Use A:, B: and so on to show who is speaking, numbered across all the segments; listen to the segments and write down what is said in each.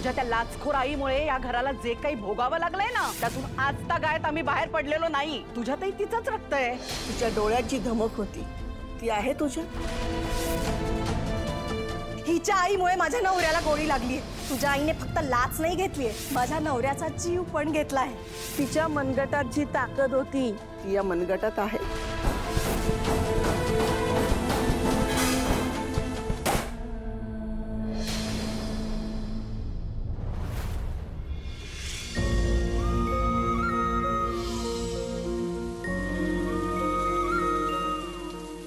A: तुझ्या त्या लाचखोर आईमुळे या घराला जे काही भोगावं लागलंय ना, त्यातून आज तागायत आम्ही बाहेर पडलेलो नाही. तुझ्यातही तिचंच रक्त आहे.
B: तिच्या डोळ्यात जी धमक होती ती आहे तुझ्या.
C: हिच्या आईमुळे माझ्या नवऱ्याला गोळी लागली. तुझ्या आईने फक्त लाच नाही घेतलीये, माझ्या नवऱ्याचा जीव पण घेतलाय.
B: तिच्या मनगटात जी ताकद होती ती या मनगटात आहे.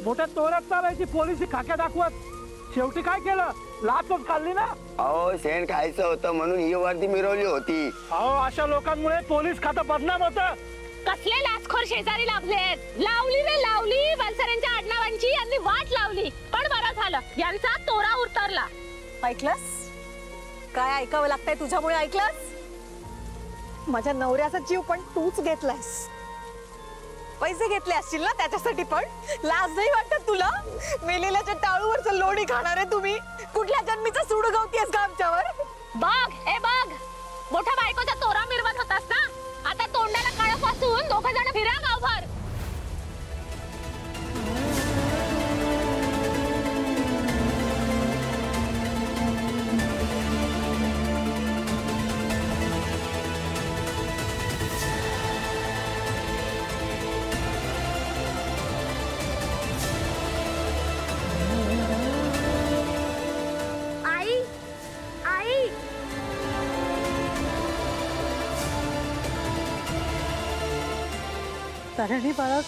D: मोठ्या तोरात चालायची पोलिस खाक्या दाखवत, शेवटी काय केलं? लाचच खाल्ली ना.
E: अहो शेण खायचं होतं म्हणून ही वर्दी मिरवली होती.
D: अहो अशा लोकांमुळे पोलीस खातं बदनाम होतं.
F: कसले लाचखोर शेजारी लागलेत. लावली रे लावली, वलसऱ्यांच्या आडनावांची यांनी वाट लावली. पण बरं झालं यांचा तोरा उतरला.
C: ऐकलंस काय ऐकावं लागतंय तुझ्यामुळे? ऐकलंस? माझ्या नवऱ्याचा जीव पण तूच घेतलास. पैसे घेतले असतील ना त्याच्यासाठी, पण लाज नाही वाटत तुला? मेलेल्याच्या टाळूवरचं लोणी खाणारे तुम्ही कुठल्या जन्मीचा सूड गवतीयस का आमच्यावर?
F: बघ ए बघ, मोठ्या बायकोचा तोरा मिरवत होतास ना, आता तोंडाला काळं फासून दोघं जण फिरा गावभर.
B: तारणी बाळा,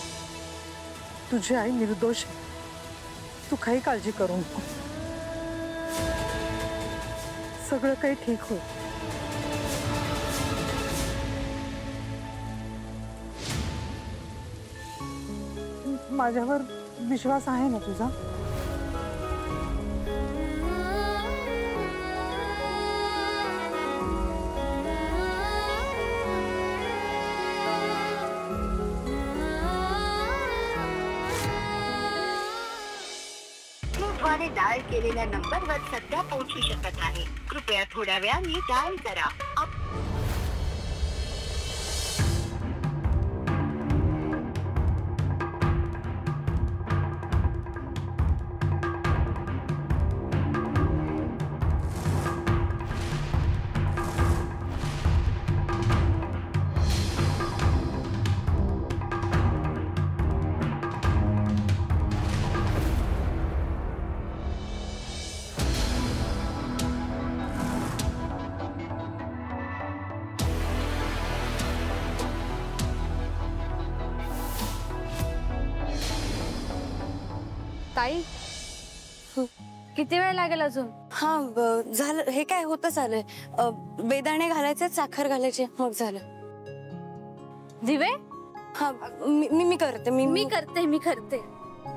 B: तुझी आई निर्दोष आहे. तू काही काळजी करू नको. सगळं काही ठीक होईल. माझ्यावर विश्वास आहे ना तुझा?
G: द्वारे डायल केलेल्या नंबरवर सध्या पोहोचू शकत नाही. कृपया थोड्या वेळाने डायल करा.
F: ताई किती वेळ लागेल अजून?
H: हा झालं. हे काय होतं झालंय. बेदाणे घालायचे, साखर घालायचे, मग झालं.
F: दिवे
H: हा मी करते.
F: मी करते.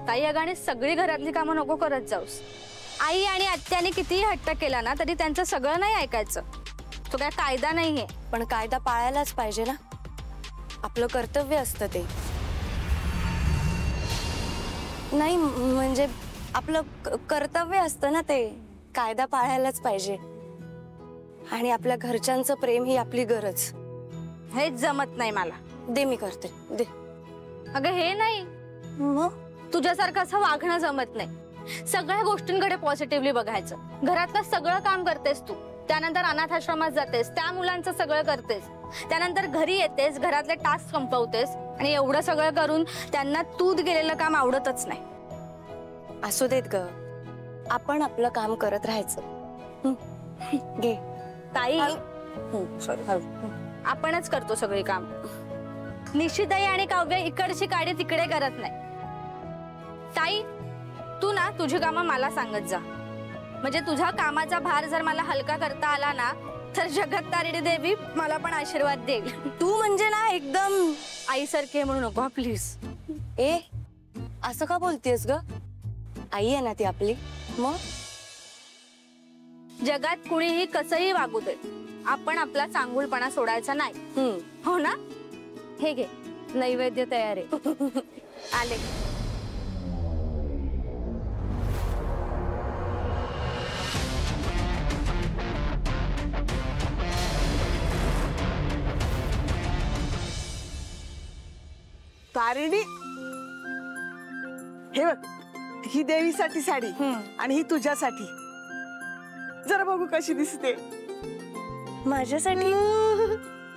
F: ताई अगाने सगळी घरातली कामं नको करत जाऊस. आई आणि आत्याने कितीही हट्ट केला ना तरी त्यांचं सगळं नाही ऐकायचं. तो काय कायदा नाहीये.
H: पण कायदा पाळायलाच पाहिजे ना, आपलं कर्तव्य असतं ते. नाही म्हणजे आपलं कर्तव्य असतं ना ते, कायदा पाळायलाच पाहिजे. आणि आपल्या घरच्यांचं प्रेम ही आपली गरज.
F: हेच जमत नाही मला.
H: दे मी करते, दे.
F: अगं हे नाही,
H: मग
F: तुझ्यासारखं असं वागणं जमत नाही. सगळ्या गोष्टींकडे पॉझिटिव्हली बघायचं. घरातलं सगळं काम करतेस तू, त्यानंतर अनाथाश्रमात जातेस, त्या मुलांचं सगळं करतेस, त्यानंतर घरी येतेस, घरातले टास्क संपवतेस, आणि एवढं सगळं करून त्यांना तूत गेलेलं काम आवडतच नाही.
H: असू देत ग, आपण आपलं काम करत राहायचं. घे
F: ताई. आपणच करतो सगळी काम. निशिताई आणि काव्य इकडची काडी तिकडे करत नाही. ताई तू ना तुझी कामं मला सांगत जा, म्हणजे तुझ्या कामाचा भार जर मला हलका करता आला ना तर जगत्तारिणी देवी मला पण आशीर्वाद देईल.
H: तू म्हणजे ना एकदम
F: आईसारखी म्हणू नको प्लीज.
H: ए असं का बोलतेस ग? आई आहे ना ती आपली. मग
F: जगात कुणीही कसंही वागू दे, आपण आपला चांगुलपणा सोडायचा नाही. हो ना? हे घे, नैवेद्य तयार आहे. आले.
I: तारिणी, हे बघ, ही देवीसाठी साडी आणि ही तुझ्यासाठी. जरा बघू कशी दिसते.
H: माझ्यासाठी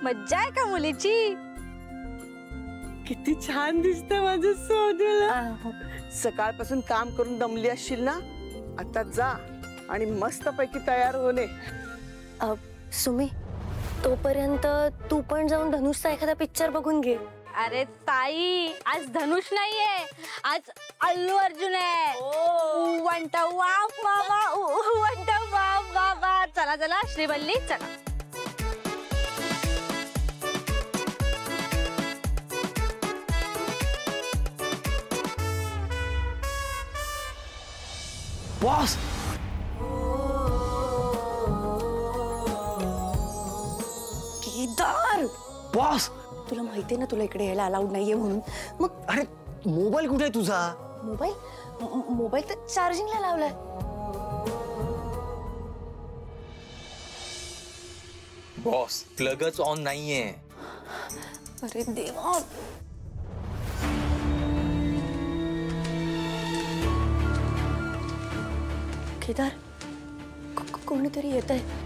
H: मज्जा आहे का मुलीची?
I: किती छान दिसते माझं सोनूला. सकाळपासून काम करून दमली असशील ना, आता जा आणि मस्तपैकी तयार होणे.
H: सुमी, तोपर्यंत तू पण जाऊन धनुषचा एखादा पिक्चर बघून घे.
F: अरे ताई, आज धनुष नाहीये, आज अल्लू अर्जुन आहे. वंटा वाफ बाबा, वंटा वाफ बाबा. चला चला श्रीवल्ली, चला.
J: बॉस,
H: केदार,
J: बॉस,
H: तुला माहितीये ना तुला इकडे यायला अलाउड नाहीये म्हणून. मग
J: अरे मोबाईल कुठे आहे तुझा?
H: मोबाईल तर चार्जिंगला लावलाय.
J: बॉस, प्लगच ऑन नाहीये.
H: अरे देवा. केदार, कोणीतरी येत आहे.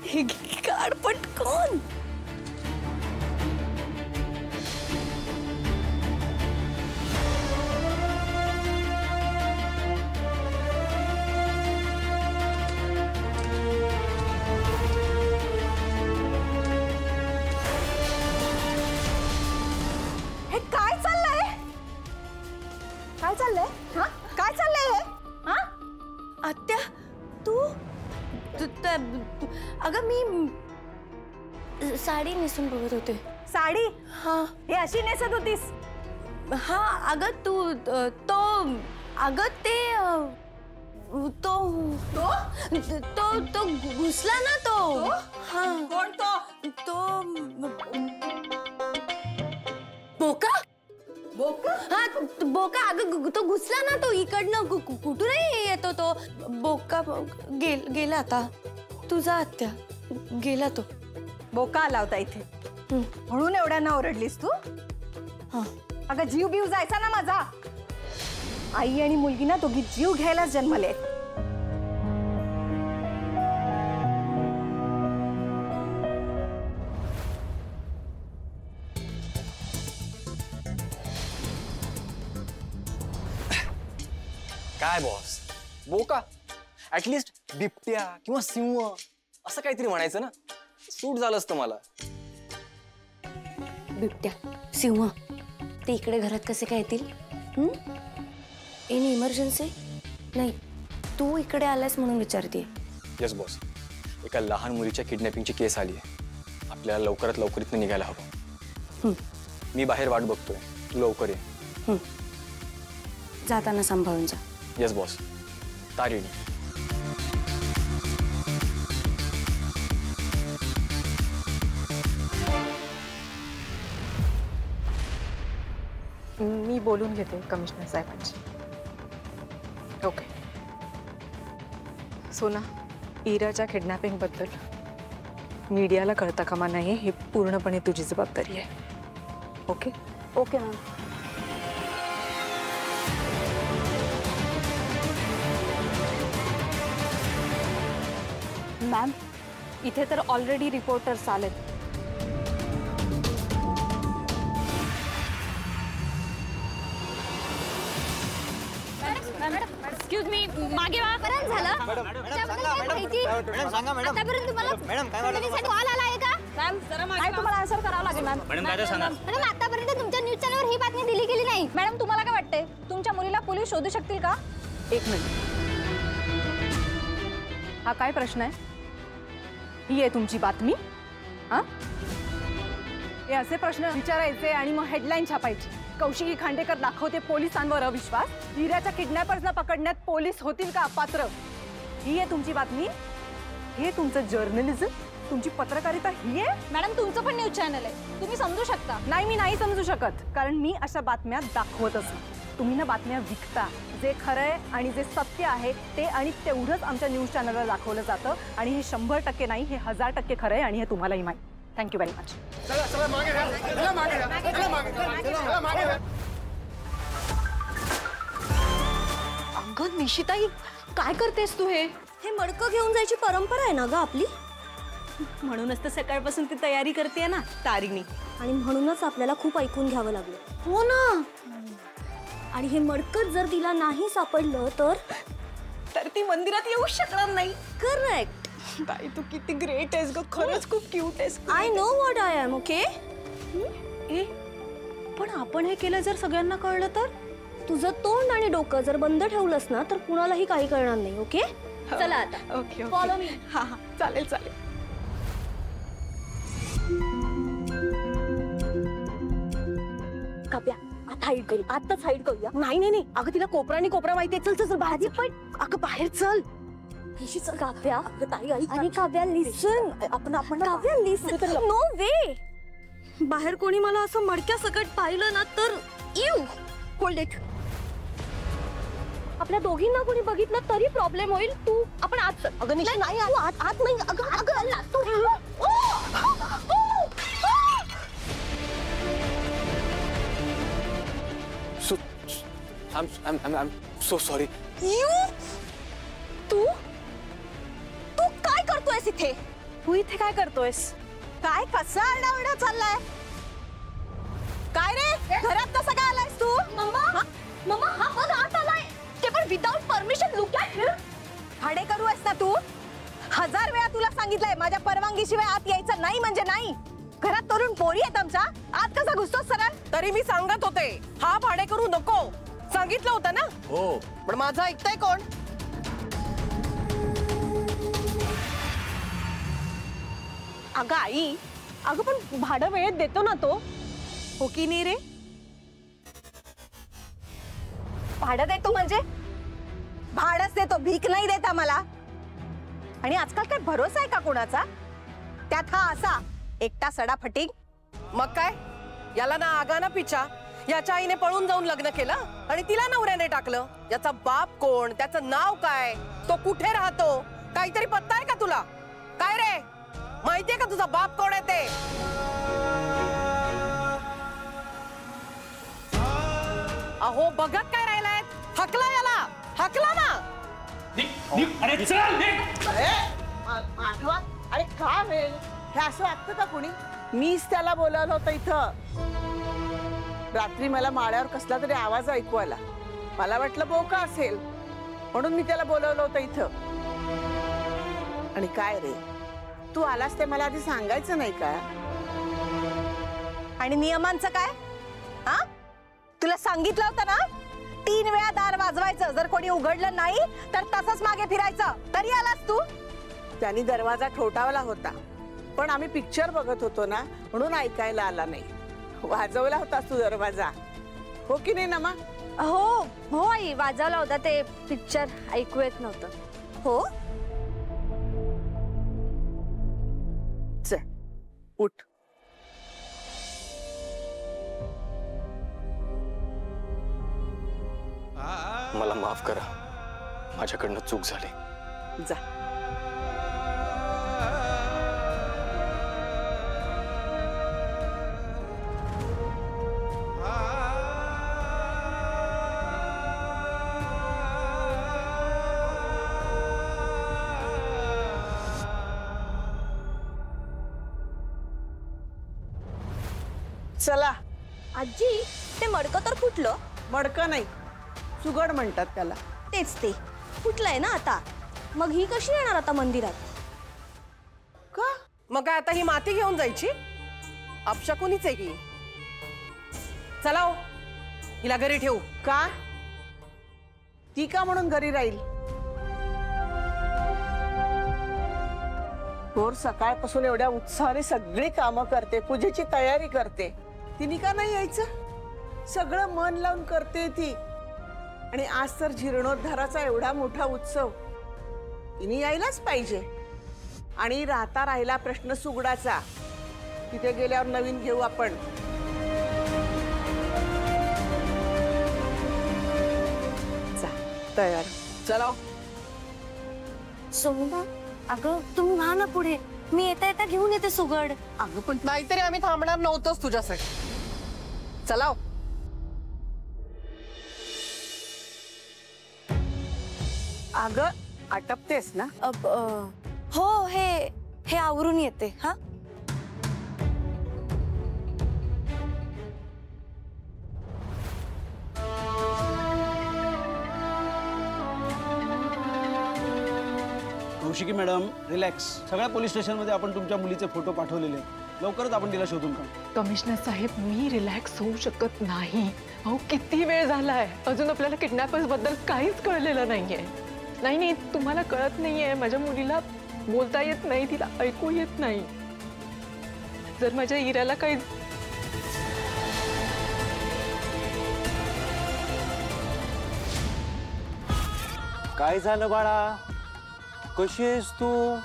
H: हे काढ पटकन.
C: हे काय चाललंय? काय चाललंय? हा, काय चाललंय हे? हा,
H: आत्या, तू अगं मी साडी नेसून बघत होते.
C: साडी?
H: हा.
C: हे अशी नेसत होतीस?
H: हा, अगं तू तो अगं ते तो तो तो घुसला ना तो. हा.
C: कोण तो?
H: तो बोका.
C: बोका?
H: हा, बोका. अगं तो घुसला ना तो इकडनं. कुठूनही येतो तो बोका. गेला आता. तुझा आत्या गेला तो.
C: बोका आला होता इथे म्हणून एवढ्यांना ओरडलीस तू?
H: हा.
C: अगं जीव बीव जायचा ना माझा. आई आणि मुलगी ना दोघी जीव घ्यायलाच जन्मले.
J: काय बॉस, बोका? ऍटलिस्ट बिबट्या किंवा सिंह असं काहीतरी म्हणायचं ना, सूट झालं असतं मला.
H: बिबट्या, सिंह ते इकडे घरात कसे काय येतील? In emergency? नाही, तू इकडे आलास म्हणून विचारते.
J: येस बॉस, एका लहान मुलीच्या किडनॅपिंगची केस आली आहे. आपल्याला लवकरात लवकर इथनं निघायला हवं. मी बाहेर वाट बघतोय, तू लवकर ये.
H: जाताना सांभाळून जा.
J: Yes boss. तारिणी,
B: मी बोलून घेते कमिशनर साहेबांची. ओके. सोना, इराच्या किडनॅपिंग बद्दल मीडियाला कळता कामा नये, ही पूर्णपणे तुझी जबाबदारी आहे. ओके?
H: Okay ma'am.
A: मॅम, इथे तर ऑलरेडी रिपोर्टर्स आलेत.
F: एक्सक्यूज मी, मागे वा. परत झालं? आतापर्यंत तुम्हाला फॅमिलीसाठी कॉल आला आहे का? मॅम,
C: नाही, तुम्हाला आन्सर करावं लागेल मॅम.
F: मॅडम आतापर्यंत तुमच्या न्यूज चॅनलवर ही बातमी दिली गेली नाही.
C: मॅडम, तुम्हाला काय वाटतंय, तुमच्या मुलीला पोलीस शोधू शकतील का?
A: एक मिनिट, हा काय प्रश्न आहे? ही आहे तुमची बातमी? हा, हे असे प्रश्न विचारायचे आणि मग हेडलाईन छापायची. कौशिकी खांडेकर दाखवते पोलिसांवर अविश्वास, हिऱ्याच्या किडनॅपर्सला पकडण्यात पोलीस होतील का अपात्र? ही आहे तुमची बातमी? हे तुमचं जर्नलिझम, तुमची पत्रकारिता ही आहे?
F: मॅडम, तुमचं पण न्यूज चॅनल आहे, तुम्ही समजू शकता.
A: नाही, मी नाही समजू शकत, कारण मी अशा बातम्या दाखवतच नाही. तुम्ही ना बातम्या विकता. जे खरं आहे आणि जे सत्य आहे ते आणि तेवढंच आमच्या न्यूज चॅनलवर दाखवलं जातं. आणि हे 100% नाही, हे 1000% खरं आहे आणि हे तुम्हालाही माहिती. Thank you very much.
C: अगं निशिताई, काय करतेस तू?
H: हे मडकं घेऊन जायची परंपरा आहे ना ग आपली.
C: म्हणूनच तर सकाळपासून ती तयारी करते ना तारिणी.
H: आणि म्हणूनच आपल्याला खूप ऐकून घ्यावं लागलं.
C: हो ना.
H: आणि हे मडकं जर तिला नाही सापडलं तर
C: ती मंदिरात येऊ शकणार नाही.
H: करेक्ट.
C: ताई तू किती ग्रेट आहेस ग, खरंच खूप क्यूट आहेस.
H: I know what I am. Okay.
C: पण आपण हे केलं जर सगळ्यांना कळलं तर?
H: तुझं तोंड आणि डोकं जर बंद ठेवलंस ना तर कुणालाही काही कळणार नाही. ओके. चला आता.
C: ओके.
H: Follow me.
C: हा हा, चालेल चालेल.
H: काप्या आता हाईड करू. आताच हाईड करूया.
C: नाही अगं तिला कोपरा आणि कोपरा माहितीये. चल चल चल भाजी पण. अगं बाहेर चल.
H: काव्या आणि काव्या लिसन. आपण काव्या लिसन. नो वे. बाहेर कोणी मला असं मडक्या सकट पाहिलं ना तर यू होल्ड इट. आपल्या दोघींना कोणी बघितलं तरी प्रॉब्लेम होईल. तू आपण आत चल.
C: अगं निशा नाही,
H: आत नाही. अगं तू
J: I'm so sorry.
H: तू काय करतोयस इथे?
C: तू इथे काय करतोयस?
A: काय कसा आरडाओरडा चाललाय? काय रे, घरात कसा काय आलायस तू?
H: मम्मा हा बघ आत आलाय. ते पण विदाउट परमिशन. लुक ॲट हिम.
A: भाडे करू आहेस ना तू? 1000 वेळा तुला सांगितलंय माझ्या परवानगीशिवाय आत यायचं नाही म्हणजे नाही. घरात तरुण पोरी आहेत आमच्या. आत कसा घुसतोस सरळ?
C: तरी मी सांगत होते हा भाडे करू नको. सांगितलं होतं ना.
J: हो.
C: पण माझं ऐकताय कोण? अगं आई, अगं पण भाडं वेळेत देतो ना तो. हो की नाही रे?
A: भाडं देतो म्हणजे भाडंच देतो, भीक नाही देत आम्हाला. आणि आजकाल काय भरोसा आहे का कोणाचा? त्यात हा असा एकटा सडा फटिंग.
C: मग काय, याला ना आगा ना पिचा. याच्या आईने पळून जाऊन लग्न केलं आणि तिला नवऱ्याने टाकलं. याचा बाप कोण, त्याचं नाव काय, तो कुठे राहतो, काहीतरी पत्ता आहे का तुला? काय रे, माहितीये का तुझा बाप कोण आहे ते? अहो बघत काय राहिलाय? हकला याला, हकला ना.
D: अरे चल.
I: अरे का वेळ हे असं वाटतं का कोणी? मीच त्याला बोलावलं होतं इथं. रात्री मला माळ्यावर कसला तरी आवाज ऐकू आला. मला वाटलं बोका असेल म्हणून मी त्याला बोलावलं होतं इथं. आणि काय रे, तू आलास ते मला आधी सांगायचं नाही का?
A: आणि नियमांचं काय? हा, तुला सांगितलं होतं ना 3 वेळा दार वाजवायचं. जर कोणी उघडलं नाही तर तसंच मागे फिरायचं. तरी आलास तू?
I: त्यांनी दरवाजा ठोठावला होता पण आम्ही पिक्चर बघत होतो ना म्हणून ऐकायला आला नाही. वाजवला होतास तू दरवाजा, हो की नाही नमा?
F: हो हो आई, वाजवला होता. ते पिक्चर ऐकू येत नव्हतं.
H: हो.
I: चल उठ.
J: मला माफ करा, माझ्याकडनं चूक झाली.
I: जा. चला.
H: आजी ते मडकं तर फुटलं.
I: मडकं नाही, सुगड म्हणतात त्याला.
H: तेच ते फुटलंय ना आता. मग ही कशी येणार आता मंदिरात?
I: का?
C: मग काय आता ही माती घेऊन जायची? अपशकुनीच आहे ही. चला हो, हिला घरी ठेवू.
I: का? ती का म्हणून घरी राहील? थोर सकाळपासून एवढ्या उत्साहाने सगळी कामं करते, पूजेची तयारी करते. तिने का नाही यायचं? सगळं मन लावून करते ती. आणि आज तर जीर्णोद्धाराचा एवढा मोठा उत्सव, तिने यायलाच पाहिजे. आणि राहता राहिला प्रश्न सुगडाचा. तिथे गेल्यावर नवीन घेऊ आपण. जा तयार.
C: चला.
H: सोनूबा, अगं तुम्ही व्हा ना पुढे. मी येता येता घेऊन येते सुगड.
C: अगं पण नाहीतरी आम्ही थांबणार नव्हतोच तुझ्यासाठी. चला अगं आटपतेस ना?
H: हो हे आवरून येते. हा
D: कौशिकी मॅडम रिलॅक्स. सगळ्या पोलीस स्टेशनमध्ये आपण तुमच्या मुलीचे फोटो पाठवलेले आहेत. लवकरच आपण तिला शोधून काढू.
B: कमिशनर साहेब, मी रिलॅक्स होऊ शकत नाही. अहो किती वेळ झालाय, अजून आपल्याला किडनॅपर्स बद्दल काहीच कळलेलं नाहीये. नाही तुम्हाला कळत नाहीये, माझ्या मुलीला बोलता येत नाही, तिला ऐकू येत नाही. जर माझ्या इराला काही
K: काय झालं बाळा, कशी आहेस तू?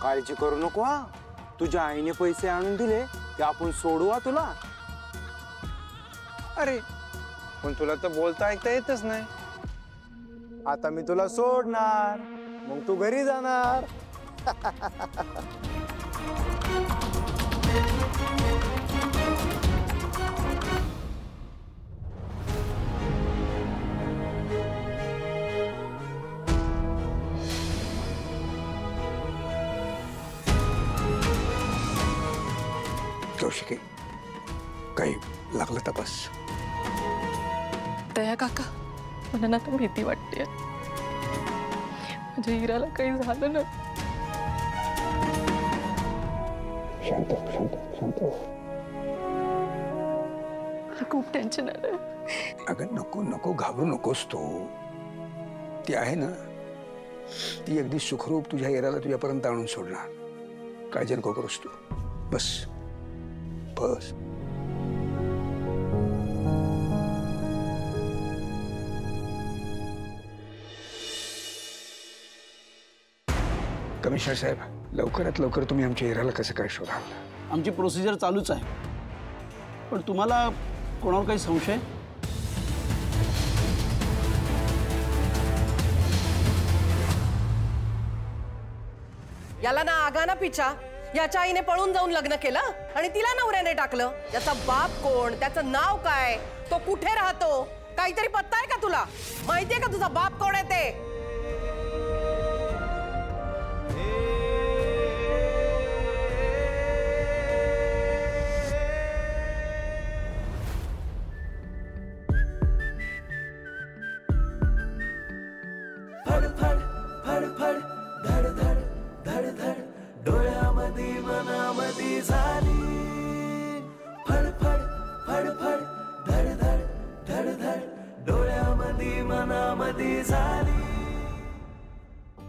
K: काळजी करू नको हा. तुझ्या आईने पैसे आणून दिले ते आपण सोडू तुला. अरे पण तुला तर बोलता ऐकता येतच नाही. आता मी तुला सोडणार, मग तू घरी जाणार.
L: कौशिकी, काही लागलं तपास.
B: दया काका, मला ना तर भीती वाटते. माझ्या इराला काही झालं ना.
L: शांत शांत शांत.
B: मला खूप टेन्शन आलं.
L: अगं नको नको घाबरू नकोस तू. ती आहे ना, ती अगदी सुखरूप तुझ्या इराला तुझ्यापर्यंत आणून सोडणार. काळजी नको करूस तू. बस बस. कमिशनर साहेब, लवकरात लवकर तुम्ही आमच्या इराला कसं काय शोधाल?
D: आमची प्रोसिजर चालूच आहे. पण तुम्हाला कोणावर काही संशय?
C: याला ना आगाना पिछा. याच्या आईने पळून जाऊन लग्न केलं आणि तिला नवऱ्याने टाकलं. याचा बाप कोण, त्याचं नाव काय, तो कुठे राहतो, काहीतरी पत्ता आहे का तुला? माहितीये का तुझा बाप कोण आहे ते?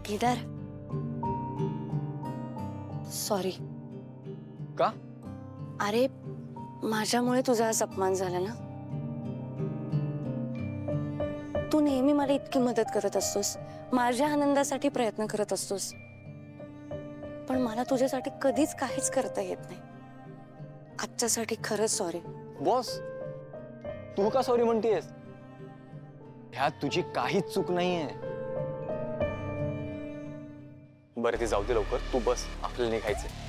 H: केदार, सॉरी.
J: का?
H: अरे माझ्यामुळे तुझा आज अपमान झाला ना. तू नेहमी मला इतकी मदत करत असतोस, माझ्या आनंदासाठी प्रयत्न करत असतोस, पण मला तुझ्यासाठी कधीच काहीच करता येत नाही. आजच्यासाठी खरंच सॉरी.
J: बॉस, तू का सॉरी म्हणतेस? ह्यात तुझी काहीच चूक नाहीये. बरं ते जाऊ दे, लवकर तू बस, आपल्याला निघायचंय.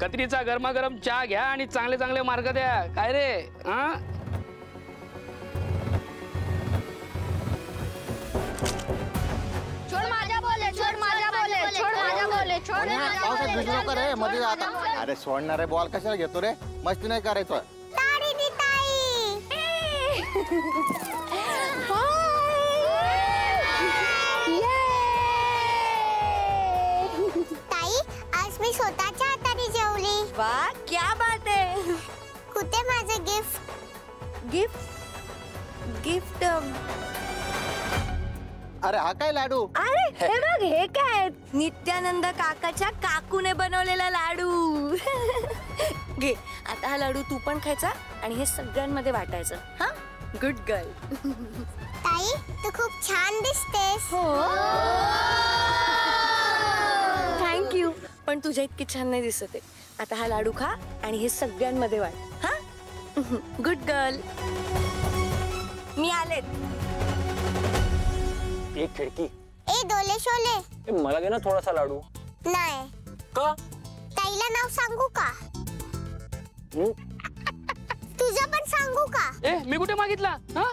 M: कत्रीचा गरमागरम चहा घ्या आणि चांगले चांगले मार्ग द्या. काय रे? हा,
F: छोड माझ्या बोले, छोड माझ्या बोले, छोड माझ्या बोले, छोड
K: पावसात भिजू नका रे मध्ये आता. अरे सोडणारे बॉल कशाला घेतो रे? मस्ती नाही करायचं.
N: मी स्वतःच्या हाताने जेवली.
H: वाह, क्या बात है.
N: कुठे माझं गिफ्ट?
H: गिफ्ट गिफ्ट
O: अरे हा काय लाडू?
H: अरे हे बघ, हे काय नित्यानंद काकाच्या काकूने बनवलेला लाडू. घे आता हा लाडू तू पण खायचा आणि हे सगळ्यांमध्ये वाटायचं. हा, गुड गर्ल.
N: ताई तू खूप छान दिसतेस.
H: हो, थँक्यू. पण तुझ्या इतकी छान नाही दिसत आहे. आता हा लाडू खा आणि हे सगळ्यांमध्ये वाट. हा, गुड गर्ल. मी आले.
J: एक खिडकी.
N: ए डोले शोले,
J: मला दे ना थोडासा लाडू.
N: नाही.
J: का?
N: ताईला नाव सांगू का? तुझं पण सांगू का?
M: ए मी कुठे मागितला? हा?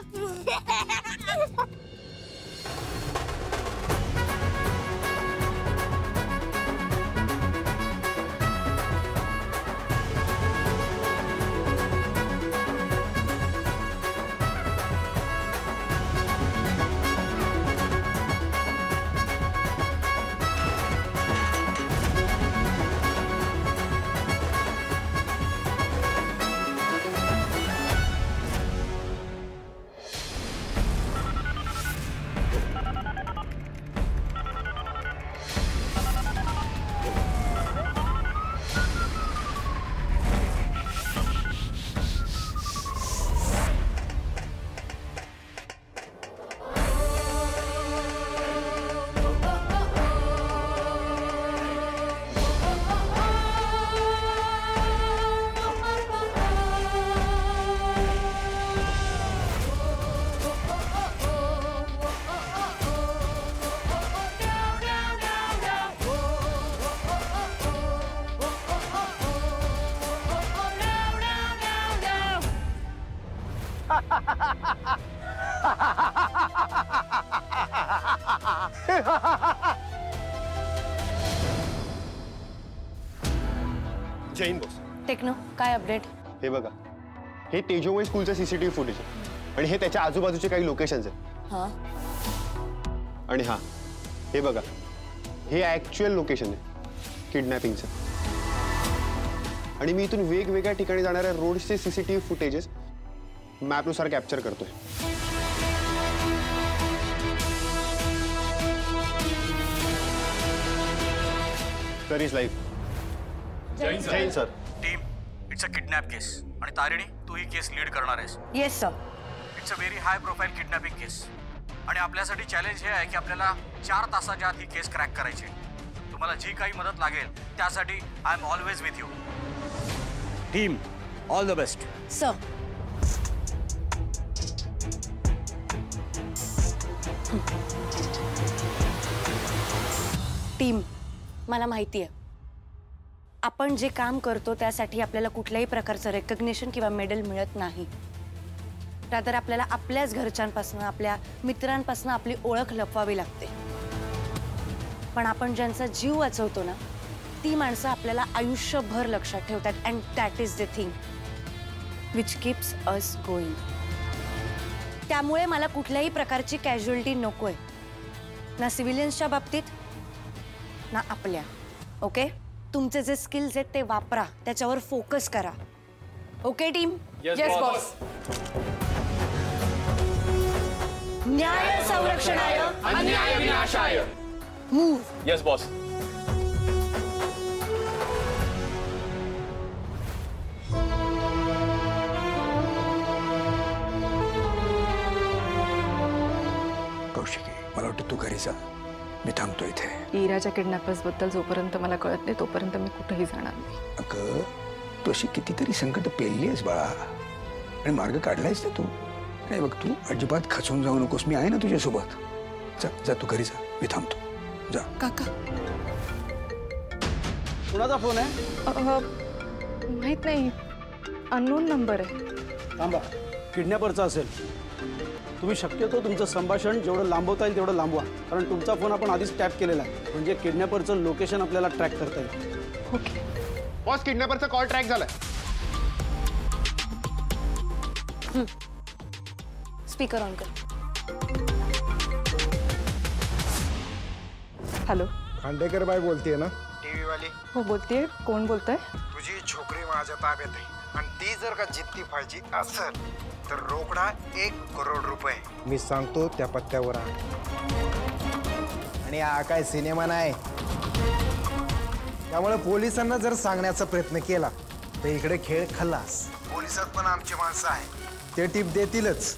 P: जैन बॉस.
H: टेक्नो काय अपडेट?
P: हे बघा, हे तेजोमय स्कूलचं सीसीटीव्ही फुटेज आहे आणि हे त्याच्या आजूबाजूचे काही लोकेशन्स आहेत.
H: हा,
P: आणि हा हे बघा, हे ऍक्च्युअल लोकेशन आहे किडनॅपिंगचं. आणि मी इथून वेगवेगळ्या ठिकाणी जाणाऱ्या रोड्सचे सीसीटीव्ही फुटेजेस मॅपनुसार कॅप्चर करतोय. तर is life. Jain sir.
Q: Team, it's a kidnap case आणि तारिणी तू ही केस लीड करणार आहेस.
H: Yes sir.
Q: It's a very high profile kidnapping case आणि आपल्यासाठी चॅलेंज हे आहे की आपल्याला 4 तासाच्या आत ही केस क्रॅक करायची. तुम्हाला जी काही मदत लागेल त्यासाठी I am always with you. Team, all the best.
H: Sir. Team, मला माहिती आहे आपण जे काम करतो त्यासाठी आपल्याला कुठल्याही प्रकारचं रेकग्निशन किंवा मेडल मिळत नाही. रादर आपल्याला आपल्याच घरच्यांपासून, आपल्या मित्रांपासून आपली ओळख लपवावी लागते. पण आपण ज्यांचा जीव वाचवतो ना, ती माणसं आपल्याला आयुष्यभर लक्षात ठेवतात. And that is the thing which keeps us going. त्यामुळे मला कुठल्याही प्रकारची कॅज्युअलिटी नकोय, ना सिव्हिलियन्सच्या बाबतीत ना आपल्या. ओके, तुमचे जे स्किल्स आहेत ते वापरा, त्याच्यावर फोकस करा. Okay team?
M: Yes boss.
H: न्याय संरक्षणाय
M: अन्याय विनाशाय.
H: मूव्ह.
J: Yes boss.
L: कौशिकी, मला वाटतं तू घरी जा, मी थांबतो इथे.
B: इराच्या किडनॅपर्स बद्दल जोपर्यंत मला कळत नाही तोपर्यंत मी कुठेही जाणार नाही.
L: अगं, तू अशी कितीतरी संकट पेलली आहेस बाळा आणि मार्ग काढलायस ना तू. नाही बघ, तू अजिबात खचून जाऊ नकोस, मी आहे ना तुझ्यासोबत. जा जा, तू घरी जा, मी थांबतो. जा.
B: काका,
D: कुणाचा फोन आहे?
B: माहित नाही, अननोन नंबर आहे.
D: थांबा, किडनॅपरचा असेल. तुम्ही शक्यतो तुमचं संभाषण जेवढं लांबवता येईल तेवढं लांबवा, कारण तुमचा फोन आपण आधीच टॅप केलेला आहे. म्हणजे किडनॅपरचं लोकेशन आपल्याला ट्रॅक करता येईल.
B: ओके
P: बॉस, किडनॅपरचा कॉल ट्रॅक झालाय.
H: स्पीकर ऑन कर.
B: हॅलो,
K: खांडेकर बाई बोलतेय ना?
R: टीव्ही वाली.
B: हो बोलतेय. कोण बोलतंय?
R: तुझी छोकरी माझ्या ताब्यात आहे आणि ती जर का जिद्दी पाहिजे असेल
K: तर रोकडा 1 करोड रुपये. मी सांगतो त्या पत्त्यावर आण. आणि हा काय सिनेमा नाही, त्यामुळे पोलिसांना जर सांगण्याचा प्रयत्न केला तर इकडे खेळ खल्लास. पोलिसात पण आमची माणसं आहे, ते टिप देतीलच.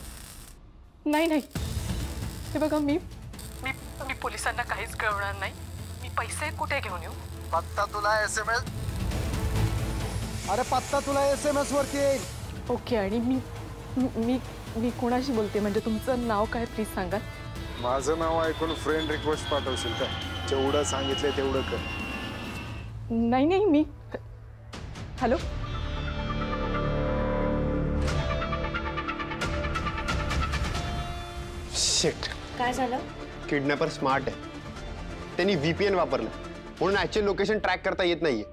B: नाही नाही, हे बघा मी मी मी पोलिसांना काहीच कळवणार नाही. मी पैसे कुठे घेऊन येऊ?
K: पत्ता तुला SMS. अरे पत्ता तुला SMS वरती येईल.
B: ओके. आणि मी मी मी कोणाशी बोलते? म्हणजे तुमचं नाव काय प्लीज सांगा.
K: माझं नाव ऐकून फ्रेंड रिक्वेस्ट पाठवशील का? जेवढं सांगितलंय तेवढं कर.
B: नाही नाही, मी हॅलो.
P: शिट.
H: काय झालं?
P: किडनॅपर स्मार्ट आहे. त्यांनी VPN वापरलं म्हणून ऍक्च्युअल लोकेशन ट्रॅक करता येत नाहीये.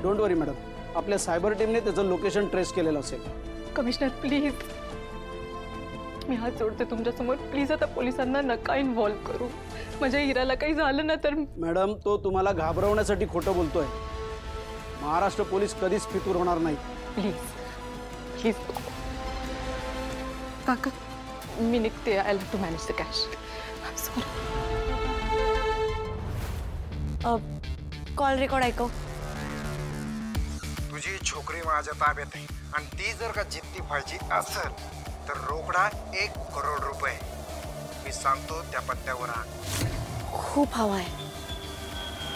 D: डोंट वरी मॅडम, आपल्या सायबर टीमने त्याचं लोकेशन ट्रेस केलेलं असेल.
B: कमिशनर प्लीज, मी हात जोडते तुमच्यासमोर. प्लीज आता पोलिसांना नका इन्व्हॉल्व करू. माझ्या हिराला काही झालं ना तर.
D: मॅडम, तो तुम्हाला घाबरवण्यासाठी खोटं बोलतोय. महाराष्ट्र पोलीस कधीच फितूर होणार नाही.
B: प्लीज प्लीज काका, मी निघते. I have to manage the cash.
H: Call record ऐकव.
K: तुझी छोकरी माझ्या ताब्यात आहे आणि ती जर का जिद्दी पाहिजे असेल तर रोकडा 1 करोड रुपये. मी सांगतो त्या पत्त्यावर आण.
H: खूप हवा आहे.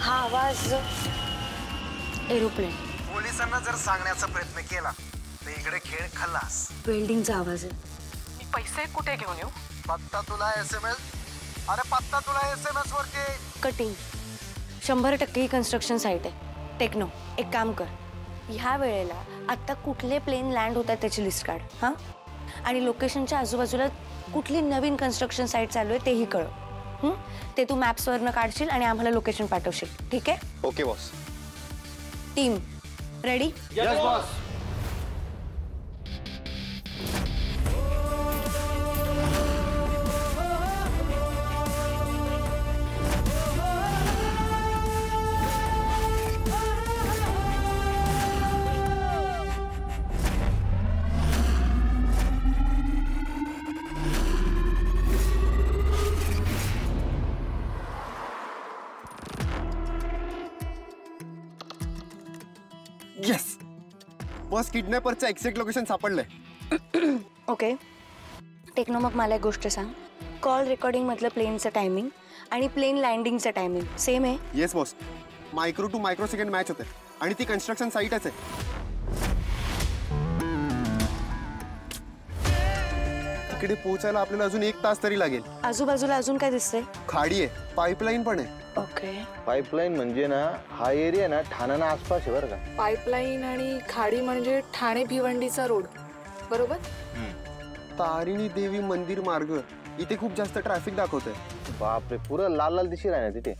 H: हा आवाज एरोप्लेन.
K: पोलिसांना जर सांगण्याचा प्रयत्न केला तर इकडे खेळ खल्लास.
H: बिल्डिंगचा आवाज आहे.
B: मी पैसे कुठे घेऊन येऊ?
K: पत्ता तुला SMS. अरे पत्ता तुला SMS वरती येईल.
H: कटिंग 100% ही कन्स्ट्रक्शन साईट आहे. टेक्नो, एक काम कर, ह्या वेळेला आत्ता कुठले प्लेन लँड होतात त्याची लिस्ट काढ. हां, आणि लोकेशनच्या आजूबाजूला कुठली नवीन कन्स्ट्रक्शन साईट चालू आहे तेही कळ. ते तू मॅप्सवरनं काढशील आणि आम्हाला लोकेशन पाठवशील. ठीक आहे?
P: Okay boss.
H: Team ready?
D: Yes boss.
P: Yes boss, किडनॅपरचं एक्झॅक्ट लोकेशन सापडलंय.
H: ओके टेक्नो, मग मला एक गोष्ट सांग. कॉल रेकॉर्डिंग मधलं प्लेनचं टायमिंग आणि प्लेन लँडिंगचं टायमिंग सेम आहे?
P: Yes boss, micro to micro second match होते आणि ती कन्स्ट्रक्शन साईटच आहे. तिकडे पोहोचायला आपल्याला अजून 1 तास तरी लागेल.
H: आजूबाजूला अजून काय दिसतंय?
P: खाडी आहे, पाईपलाईन पण आहे.
H: ओके.
O: पाईपलाईन म्हणजे ना हा एरिया ना ठाण्याना आसपास आहे बरं का.
B: पाईपलाईन आणि खाडी म्हणजे ठाणे भिवंडीचा रोड, बरोबर?
P: तारिणी देवी मंदिर मार्ग इथे खूप जास्त ट्रॅफिक दाखवतंय.
O: बापरे, पुरं लाल लाल दिशी राहणार तिथे.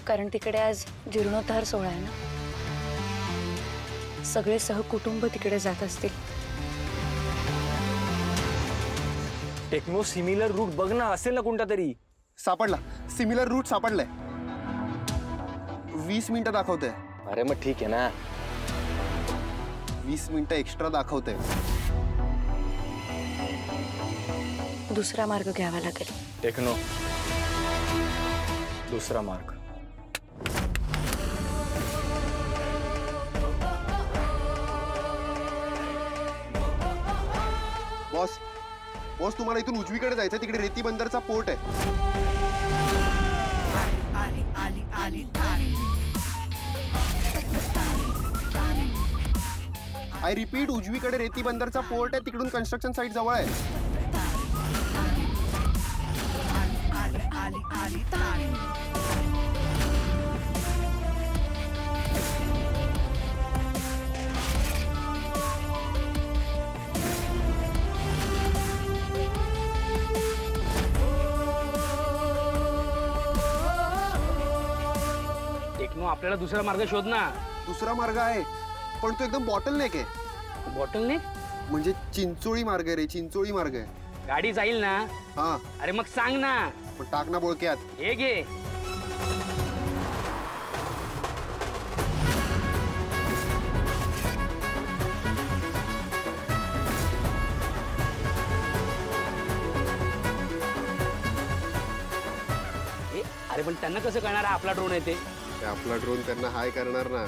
H: कारण तिकडे आज जीर्णोद्धार सोहळा आहे ना. सगळे सहकुटुंब तिकडे जात असतील.
J: टेक्नो, सिमिलर रूट बघ ना, असेल ना कोणता तरी.
P: सापडला, सिमिलर रूट सापडलाय. 20 मिनिटं दाखवतंय.
O: अरे मग ठीक आहे ना.
P: 20 मिनिटं एक्स्ट्रा दाखवतंय.
H: दुसरा मार्ग घ्यावा लागेल.
J: टेक्नो, दुसरा मार्ग.
P: बॉस बॉस, तुम्हाला इथून उजवीकडे जायचं. तिकडे रेती बंदरचा पोर्ट आहे. आय रिपीट, उजवीकडे रेती बंदरचा पोर्ट आहे. तिकडून कन्स्ट्रक्शन साईट जवळ आहे.
M: टेक्नो, आपल्याला दुसरा मार्ग शोध ना.
P: दुसरा मार्ग आहे पण तो एकदम बॉटल नेक आहे.
M: बॉटल नेक
P: म्हणजे चिंचोळी मार्ग आहे रे, चिंचोळी मार्ग आहे.
M: गाडी जाईल ना?
P: हा.
M: अरे मग सांग ना.
P: पण टाक ना बोळक्यात.
M: हे घे. पण त्यांना कसं कळणार आपला ड्रोन आहे ते?
P: ते आपला ड्रोन त्यांना हाय करणार ना,